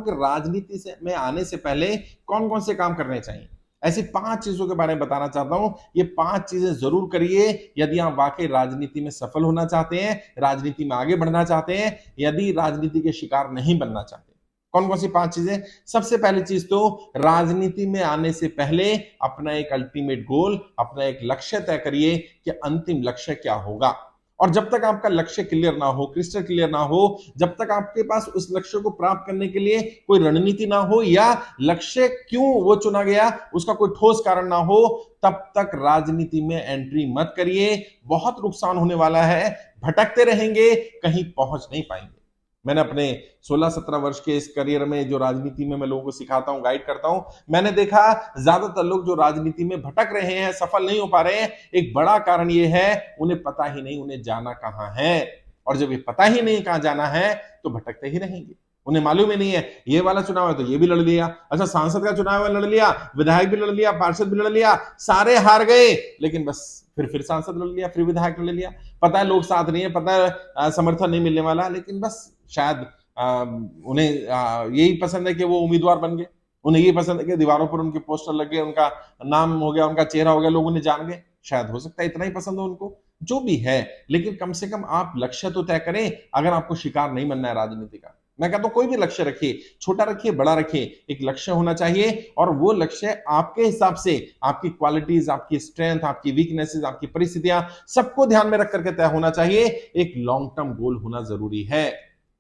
कि राजनीति से में आने से पहले कौन कौन से काम करने चाहिए। ऐसी 5 चीजों के बारे में बताना चाहता हूं। ये 5 चीजें जरूर करिए यदि आप वाकई राजनीति में सफल होना चाहते हैं, राजनीति में आगे बढ़ना चाहते हैं, यदि राजनीति के शिकार नहीं बनना चाहते। कौन कौन सी 5 चीजें? सबसे पहली चीज तो राजनीति में आने से पहले अपना एक अल्टीमेट गोल, अपना एक लक्ष्य तय करिए कि अंतिम लक्ष्य क्या होगा। और जब तक आपका लक्ष्य क्लियर ना हो, क्रिस्टल क्लियर ना हो, जब तक आपके पास उस लक्ष्य को प्राप्त करने के लिए कोई रणनीति ना हो या लक्ष्य क्यों वो चुना गया उसका कोई ठोस कारण ना हो, तब तक राजनीति में एंट्री मत करिए। बहुत नुकसान होने वाला है, भटकते रहेंगे, कहीं पहुंच नहीं पाएंगे। मैंने अपने 16-17 वर्ष के इस करियर में जो राजनीति में मैं लोगों को सिखाता हूं, गाइड करता हूं, मैंने देखा ज्यादातर लोग जो राजनीति में भटक रहे हैं, सफल नहीं हो पा रहे हैं, एक बड़ा कारण ये है उन्हें पता ही नहीं उन्हें जाना कहां है। और जब ये पता ही नहीं कहां जाना है तो भटकते ही रहेंगे। उन्हें मालूम ही नहीं है ये वाला चुनाव है तो ये भी लड़ लिया, अच्छा सांसद का चुनाव है लड़ लिया, विधायक भी लड़ लिया, पार्षद भी लड़ लिया, सारे हार गए, लेकिन बस फिर सांसद लड़ लिया, फिर विधायक लड़ लिया। पता है लोग साथ नहीं है, पता है समर्थन नहीं मिलने वाला, लेकिन बस शायद उन्हें यही पसंद है कि वो उम्मीदवार बन गए, उन्हें यही पसंद है कि दीवारों पर उनके पोस्टर लग गए, उनका नाम हो गया, उनका चेहरा हो गया, लोग उन्हें जान गए। शायद हो सकता है इतना ही पसंद हो उनको, जो भी है, लेकिन कम से कम आप लक्ष्य तो तय करें। अगर आपको शिकार नहीं बनना है राजनीति का, मैं कहता हूं कोई भी लक्ष्य रखिए, छोटा रखिए, बड़ा रखिए, एक लक्ष्य होना चाहिए। और वो लक्ष्य आपके हिसाब से आपकी क्वालिटीज, आपकी स्ट्रेंथ, आपकी वीकनेसेस, आपकी परिस्थितियां, सबको ध्यान में रख करके तय होना चाहिए। एक लॉन्ग टर्म गोल होना जरूरी है।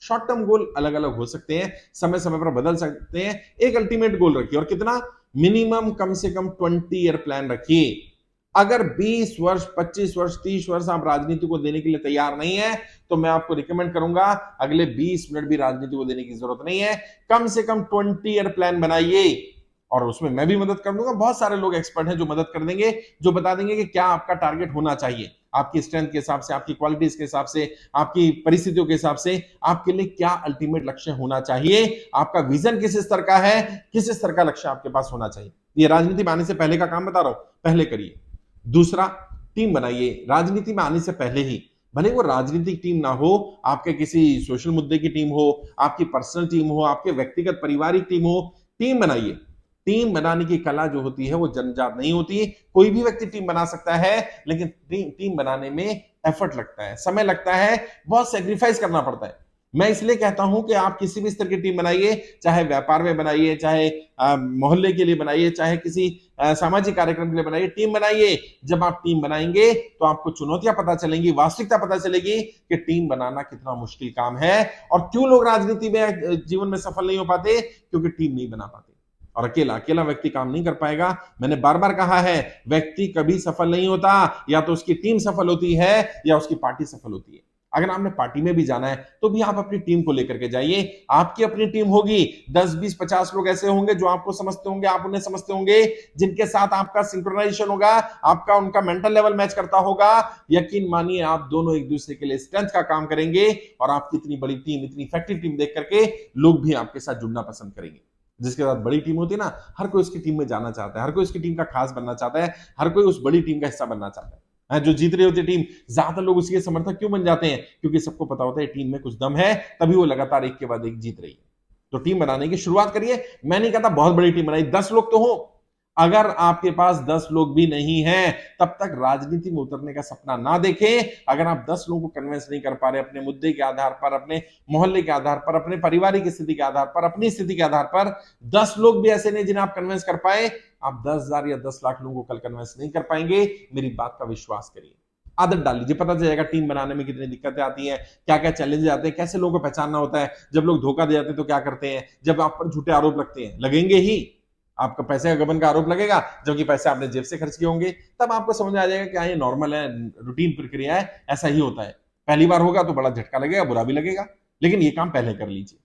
शॉर्ट टर्म गोल अलग अलग हो सकते हैं, समय समय पर बदल सकते हैं। एक अल्टीमेट गोल रखिए, और कितना? मिनिमम कम से कम 20 ईयर प्लान रखिए। अगर 20 वर्ष, 25 वर्ष, 30 वर्ष आप राजनीति को देने के लिए तैयार नहीं है, तो मैं आपको रिकमेंड करूंगा अगले 20 मिनट भी राजनीति को देने की जरूरत नहीं है। कम से कम 20 ईयर प्लान बनाइए, और उसमें मैं भी मदद कर दूंगा। बहुत सारे लोग एक्सपर्ट हैं जो मदद कर देंगे, जो बता देंगे कि क्या आपका टारगेट होना चाहिए, आपकी स्ट्रेंथ के हिसाब से, आपकी क्वालिटीज के हिसाब से, आपकी परिस्थितियों के हिसाब से आपके लिए क्या अल्टीमेट लक्ष्य होना चाहिए, आपका विजन किस स्तर का है, किस स्तर का लक्ष्य आपके पास होना चाहिए। ये राजनीति में आने से पहले का काम बता रहा हूं, पहले करिए। दूसरा, टीम बनाइए। राजनीति में आने से पहले ही, भले वो राजनीतिक टीम ना हो, आपके किसी सोशल मुद्दे की टीम हो, आपकी पर्सनल टीम हो, आपके व्यक्तिगत पारिवारिक टीम हो, टीम बनाइए। टीम बनाने की कला जो होती है वो जन्मजात नहीं होती। कोई भी व्यक्ति टीम बना सकता है, लेकिन टीम बनाने में एफर्ट लगता है, समय लगता है, बहुत सेक्रीफाइस करना पड़ता है। मैं इसलिए कहता हूं कि आप किसी भी स्तर की टीम बनाइए, चाहे व्यापार में बनाइए, चाहे मोहल्ले के लिए बनाइए, चाहे किसी सामाजिक कार्यक्रम के लिए बनाइए, टीम बनाइए। जब आप टीम बनाएंगे तो आपको चुनौतियां पता चलेंगी, वास्तविकता पता चलेगी कि टीम बनाना कितना मुश्किल काम है, और क्यों लोग राजनीति में, जीवन में सफल नहीं हो पाते, क्योंकि टीम नहीं बना पाते। और अकेला अकेला व्यक्ति काम नहीं कर पाएगा। मैंने बार बार कहा है, व्यक्ति कभी सफल नहीं होता, या तो उसकी टीम सफल होती है या उसकी पार्टी सफल होती है। अगर आपने पार्टी में भी जाना है तो भी आप अपनी टीम को लेकर के जाइए। आपकी अपनी टीम होगी, 10, 20, 50 लोग ऐसे होंगे जो आपको समझते होंगे, आप उन्हें समझते होंगे, जिनके साथ आपका सिंक्रोनाइजेशन होगा, आपका उनका मेंटल लेवल मैच करता होगा। यकीन मानिए आप दोनों एक दूसरे के लिए स्ट्रेंथ का काम करेंगे, और आपकी इतनी बड़ी टीम, इतनी इफेक्टिव टीम देख करके लोग भी आपके साथ जुड़ना पसंद करेंगे। जिसके साथ बड़ी टीम होती है ना, हर कोई उसकी टीम में जाना चाहता है, हर कोई उसकी टीम का खास बनना चाहता है, हर कोई उस बड़ी टीम का हिस्सा बनना चाहता है। जो जीत रही होती है टीम, ज्यादातर लोग उसके समर्थक क्यों बन जाते हैं? क्योंकि सबको पता होता है टीम में कुछ दम है, तभी वो लगातार एक के बाद एक जीत रही है। तो टीम बनाने की शुरुआत करिए। मैं नहीं कहता बहुत बड़ी टीम बनाई, 10 लोग तो हो। अगर आपके पास 10 लोग भी नहीं हैं, तब तक राजनीति में उतरने का सपना ना देखें। अगर आप 10 लोगों को कन्विंस नहीं कर पा रहे अपने मुद्दे के आधार पर, अपने मोहल्ले के आधार पर, अपने पारिवारिक स्थिति के आधार पर, अपनी स्थिति के आधार पर, 10 लोग भी ऐसे नहीं जिन्हें आप कन्विंस कर पाए, आप 10,000 या 10 लाख लोगों को कल कन्विंस नहीं कर पाएंगे। मेरी बात का विश्वास करिए, आदत डाल लीजिए, पता चल जाएगा टीम बनाने में कितनी दिक्कतें आती हैं, क्या क्या चैलेंज आते हैं, कैसे लोगों को पहचानना होता है। जब लोग धोखा दे जाते हैं तो क्या करते हैं, जब आप पर झूठे आरोप लगते हैं, लगेंगे ही, आपका पैसे का गबन का आरोप लगेगा, जबकि पैसे आपने जेब से खर्च किए होंगे, तब आपको समझ आ जाएगा कि हाँ ये नॉर्मल है, रूटीन प्रक्रिया है, ऐसा ही होता है। पहली बार होगा तो बड़ा झटका लगेगा, बुरा भी लगेगा, लेकिन ये काम पहले कर लीजिए।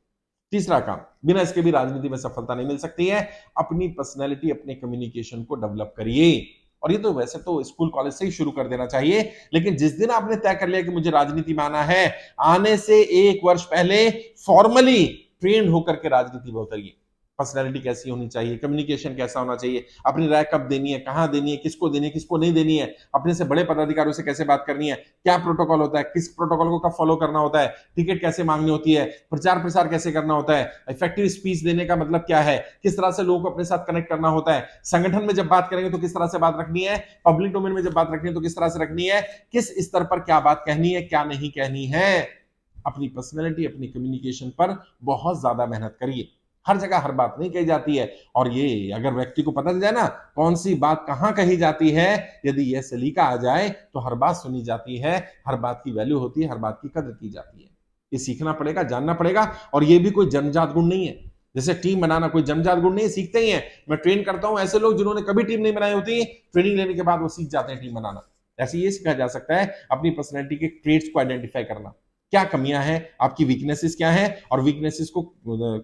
तीसरा काम, बिना इसके भी राजनीति में सफलता नहीं मिल सकती है, अपनी पर्सनैलिटी, अपने कम्युनिकेशन को डेवलप करिए। और ये तो वैसे तो स्कूल कॉलेज से ही शुरू कर देना चाहिए, लेकिन जिस दिन आपने तय कर लिया कि मुझे राजनीति में आना है, आने से 1 वर्ष पहले फॉर्मली ट्रेन होकर के राजनीति में उतरिए। पर्सनैलिटी कैसी होनी चाहिए, कम्युनिकेशन कैसा होना चाहिए, अपनी राय कब देनी है, कहाँ देनी है, किसको नहीं देनी है, अपने से बड़े पदाधिकारियों से कैसे बात करनी है, क्या प्रोटोकॉल होता है, किस प्रोटोकॉल को कब फॉलो करना होता है, टिकट कैसे मांगनी होती है, प्रचार प्रसार कैसे करना होता है, इफेक्टिव स्पीच देने का मतलब क्या है, किस तरह से लोगों को अपने साथ कनेक्ट करना होता है, संगठन में जब बात करेंगे तो किस तरह से बात रखनी है, पब्लिक डोमेन में जब बात रखनी है तो किस तरह से रखनी है, किस स्तर पर क्या बात कहनी है, क्या नहीं कहनी है। अपनी पर्सनैलिटी, अपनी कम्युनिकेशन पर बहुत ज्यादा मेहनत करिए। हर जगह हर बात नहीं कही जाती है, और ये अगर व्यक्ति को पता चल जाए ना कौन सी बात कहां कही जाती है, यदि यह सलीका आ जाए तो हर बात सुनी जाती है, हर बात की वैल्यू होती है, हर बात की कदर की जाती है। ये सीखना पड़ेगा, जानना पड़ेगा, और ये भी कोई जन्मजात गुण नहीं है। जैसे टीम बनाना कोई जन्मजात गुण नहीं है, सीखते ही है। मैं ट्रेन करता हूं ऐसे लोग जिन्होंने कभी टीम नहीं बनाई होती, ट्रेनिंग लेने के बाद वो सीख जाते हैं टीम बनाना। ऐसे ये सीखा जा सकता है अपनी पर्सनैलिटी के ट्रेड्स को आइडेंटिफाई करना, क्या कमियां हैं, आपकी वीकनेसेस क्या हैं, और वीकनेसेस को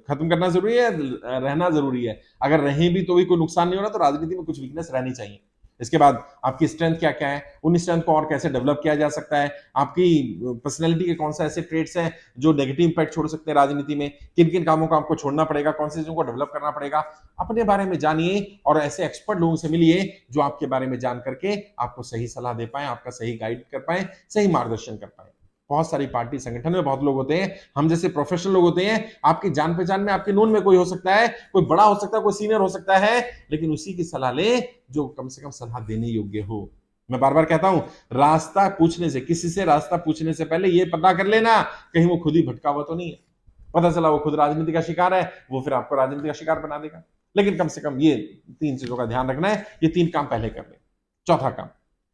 खत्म करना जरूरी है, रहना जरूरी है। अगर रहें भी तो भी कोई नुकसान नहीं हो रहा, तो राजनीति में कुछ वीकनेस रहनी चाहिए। इसके बाद आपकी स्ट्रेंथ क्या क्या है, उन स्ट्रेंथ को और कैसे डेवलप किया जा सकता है, आपकी पर्सनैलिटी के कौन से ऐसे ट्रेट्स हैं जो नेगेटिव इंपैक्ट छोड़ सकते हैं राजनीति में, किन किन कामों को आपको छोड़ना पड़ेगा, कौन से चीजों को डेवलप करना पड़ेगा। अपने बारे में जानिए और ऐसे एक्सपर्ट लोगों से मिलिए जो आपके बारे में जान करके आपको सही सलाह दे पाए, आपका सही गाइड कर पाए, सही मार्गदर्शन कर पाए। बहुत सारी पार्टी संगठन में बहुत लोग होते हैं, हम जैसे प्रोफेशनल लोग होते हैं, आपकी जान पहचान में, आपके नोन में कोई हो सकता है, कोई बड़ा हो सकता है, कोई सीनियर हो सकता है, लेकिन उसी की सलाह ले जो कम से कम सलाह देने योग्य हो। मैं बार बार कहता हूं, रास्ता पूछने से, किसी से रास्ता पूछने से पहले यह पता कर लेना कहीं वो खुद ही भटका हुआ तो नहीं है। पता चला वो खुद राजनीति का शिकार है, वो फिर आपको राजनीति का शिकार बना देगा। लेकिन कम से कम ये 3 चीजों का ध्यान रखना है, ये 3 काम पहले कर ले। चौथा काम,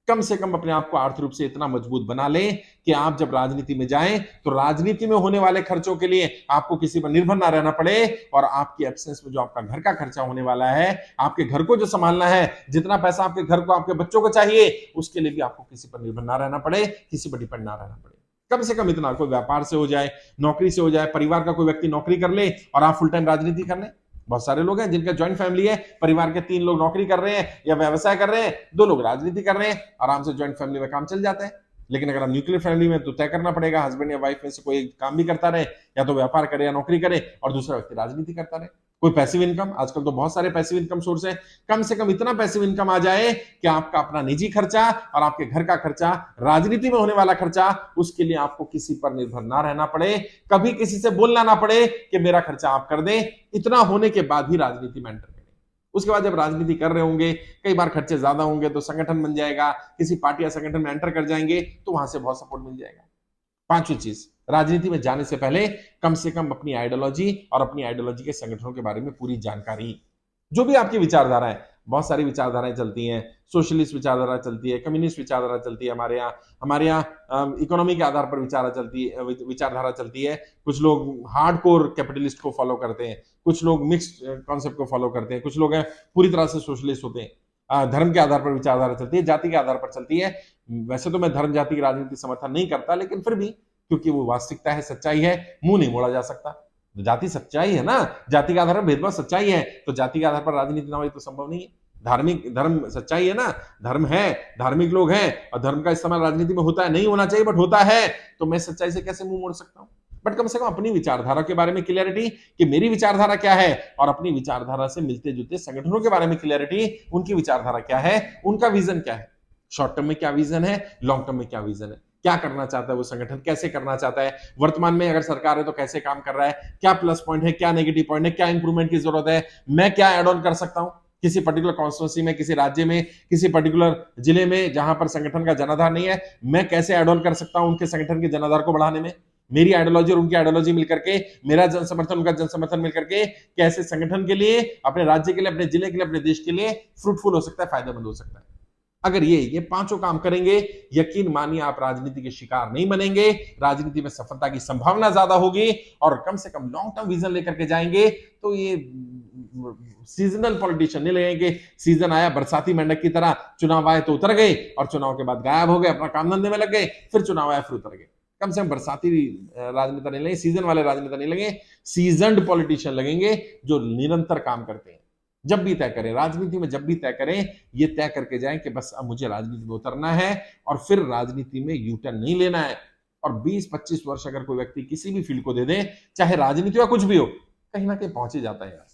कम से कम अपने आप को आर्थिक रूप से इतना मजबूत बना लें कि आप जब राजनीति में जाएं तो राजनीति में होने वाले खर्चों के लिए आपको किसी पर निर्भर ना रहना पड़े, और आपकी एब्सेंस में जो आपका घर का खर्चा होने वाला है, आपके घर को जो संभालना है, जितना पैसा आपके घर को, आपके बच्चों को चाहिए, उसके लिए भी आपको किसी पर निर्भर ना रहना पड़े, किसी पर डिपेंड ना रहना पड़े। कम से कम इतना, कोई व्यापार से हो जाए, नौकरी से हो जाए, परिवार का कोई व्यक्ति नौकरी कर ले और आप फुल टाइम राजनीति कर ले। बहुत सारे लोग हैं जिनका ज्वाइंट फैमिली है, परिवार के 3 लोग नौकरी कर रहे हैं या व्यवसाय कर रहे हैं, 2 लोग राजनीति कर रहे हैं, आराम से ज्वाइंट फैमिली में काम चल जाता है। लेकिन अगर आप न्यूक्लियर फैमिली में, तो तय करना पड़ेगा हस्बैंड या वाइफ में से कोई काम भी करता रहे, या तो व्यापार करे या नौकरी करे, और दूसरा व्यक्ति राजनीति करता रहे। कोई पैसिव इनकम, आजकल तो बहुत सारे पैसिव इनकम सोर्स है। कम से कम इतना पैसिव इनकम आ जाए कि आपका अपना निजी खर्चा और आपके घर का खर्चा, राजनीति में होने वाला खर्चा, उसके लिए आपको किसी पर निर्भर ना रहना पड़े, कभी किसी से बोलना ना पड़े कि मेरा खर्चा आप कर दें। इतना होने के बाद ही राजनीति में एंटर करें। उसके बाद जब राजनीति कर रहे होंगे, कई बार खर्चे ज्यादा होंगे, तो संगठन बन जाएगा, किसी पार्टी या संगठन में एंटर कर जाएंगे तो वहां से बहुत सपोर्ट मिल जाएगा। 5वीं चीज, राजनीति में जाने से पहले कम से कम अपनी आइडियोलॉजी और अपनी आइडियोलॉजी के संगठनों के बारे में पूरी जानकारी। जो भी आपकी विचारधारा है, बहुत सारी विचारधाराएं चलती हैं, सोशलिस्ट विचारधारा चलती है, कम्युनिस्ट विचारधारा चलती है, हमारे यहाँ इकोनॉमी के आधार पर विचारधारा चलती है। कुछ लोग हार्डकोर कैपिटलिस्ट को फॉलो करते हैं, कुछ लोग मिक्स्ड कॉन्सेप्ट को फॉलो करते हैं, कुछ लोग हैं पूरी तरह से सोशलिस्ट होते हैं। धर्म के आधार पर विचारधारा चलती है, जाति के आधार पर चलती है। वैसे तो मैं धर्म जाति की राजनीति समर्थन नहीं करता, लेकिन फिर भी क्योंकि वो वास्तविकता है, सच्चाई है, मुंह नहीं मोड़ा जा सकता। जाति सच्चाई है ना, जाति के आधार पर भेदभाव सच्चाई है, तो जाति के आधार पर राजनीति ना हो तो संभव नहीं है। धार्मिक धर्म सच्चाई है ना, धर्म है, धार्मिक लोग हैं, और धर्म का इस्तेमाल राजनीति में होता है, नहीं होना चाहिए बट होता है, तो मैं सच्चाई से कैसे मुंह मोड़ सकता हूं। बट कम से कम अपनी विचारधारा के बारे में क्लियरिटी कि मेरी विचारधारा क्या है, और अपनी विचारधारा से मिलते जुलते संगठनों के बारे में क्लियरिटी, उनकी विचारधारा क्या है, उनका विजन क्या है, शॉर्ट टर्म में क्या विजन है, लॉन्ग टर्म में क्या विजन है, क्या करना चाहता है वो संगठन, कैसे करना चाहता है, वर्तमान में अगर सरकार है तो कैसे काम कर रहा है, क्या प्लस पॉइंट है, क्या नेगेटिव पॉइंट है, क्या इंप्रूवमेंट की जरूरत है, मैं क्या एड ऑन कर सकता हूं किसी पर्टिकुलर कॉन्स्टिट्यूंसी में, किसी राज्य में, किसी पर्टिकुलर जिले में जहां पर संगठन का जनाधार नहीं है, मैं कैसे एड ऑन कर सकता हूं उनके संगठन के जनाधार को बढ़ाने में। मेरी आइडियोलॉजी और उनकी आइडियोलॉजी मिलकर के, मेरा जन समर्थन उनका जन समर्थन मिलकर के कैसे संगठन के लिए, अपने राज्य के लिए, अपने जिले के लिए, अपने देश के लिए फ्रूटफुल हो सकता है, फायदेमंद हो सकता है। अगर ये 5 काम करेंगे, यकीन मानिए आप राजनीति के शिकार नहीं बनेंगे, राजनीति में सफलता की संभावना ज्यादा होगी, और कम से कम लॉन्ग टर्म विजन लेकर के जाएंगे तो ये सीजनल पॉलिटिशियन नहीं लगेंगे। सीजन आया बरसाती मेंढक की तरह, चुनाव आए तो उतर गए, और चुनाव के बाद गायब हो गए, अपना काम धंधे में लग गए, फिर चुनाव आया फिर उतर गए। कम से कम बरसाती राजनेता नहीं लगे, सीजन वाले राजनेता नहीं लगे, सीजनड पॉलिटिशियन लगेंगे जो निरंतर काम करते हैं। जब भी तय करें राजनीति में, जब भी तय करें, ये तय करके जाएं कि बस अब मुझे राजनीति में उतरना है, और फिर राजनीति में यू टर्न नहीं लेना है। और 20-25 वर्ष अगर कोई व्यक्ति किसी भी फील्ड को दे दे, चाहे राजनीति या कुछ भी हो, कहीं ना कहीं पहुंच ही जाता है यार।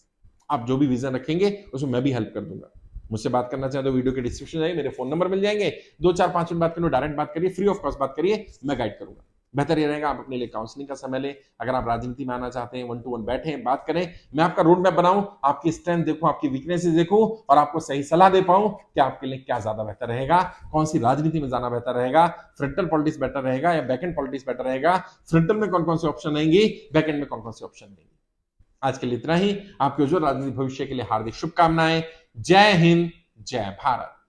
आप जो भी विजन रखेंगे उसमें मैं भी हेल्प कर दूंगा। मुझसे बात करना चाहे तो वीडियो के डिस्क्रिप्शन जाइए, मेरे फोन नंबर मिल जाएंगे, 2 4 5 मिनट बात करिए, डायरेक्ट बात करिए, फ्री ऑफ कॉस्ट बात करिए, मैं गाइड करूंगा। बेहतर ये रहेगा आप अपने लिए काउंसलिंग का समय लें। अगर आप राजनीति में आना चाहते हैं, 1 to 1 बैठें, बात करें, मैं आपका रोड मैप बनाऊं, आपकी स्ट्रेंथ देखूं, आपकी वीकनेसेस देखूं और आपको सही सलाह दे पाऊं कि आपके लिए क्या ज्यादा बेहतर रहेगा, कौन सी राजनीति में जाना बेहतर रहेगा, फ्रंटल पॉलिटिक्स बेटर रहेगा या बैक एंड पॉलिटिक्स बेटर रहेगा, फ्रंटल में कौन कौन से ऑप्शन आएंगे, बैक एंड में कौन कौन से ऑप्शन आएंगे। आज के लिए इतना ही। आपके उज्जवल राजनीतिक भविष्य के लिए हार्दिक शुभकामनाएं। जय हिंद, जय भारत।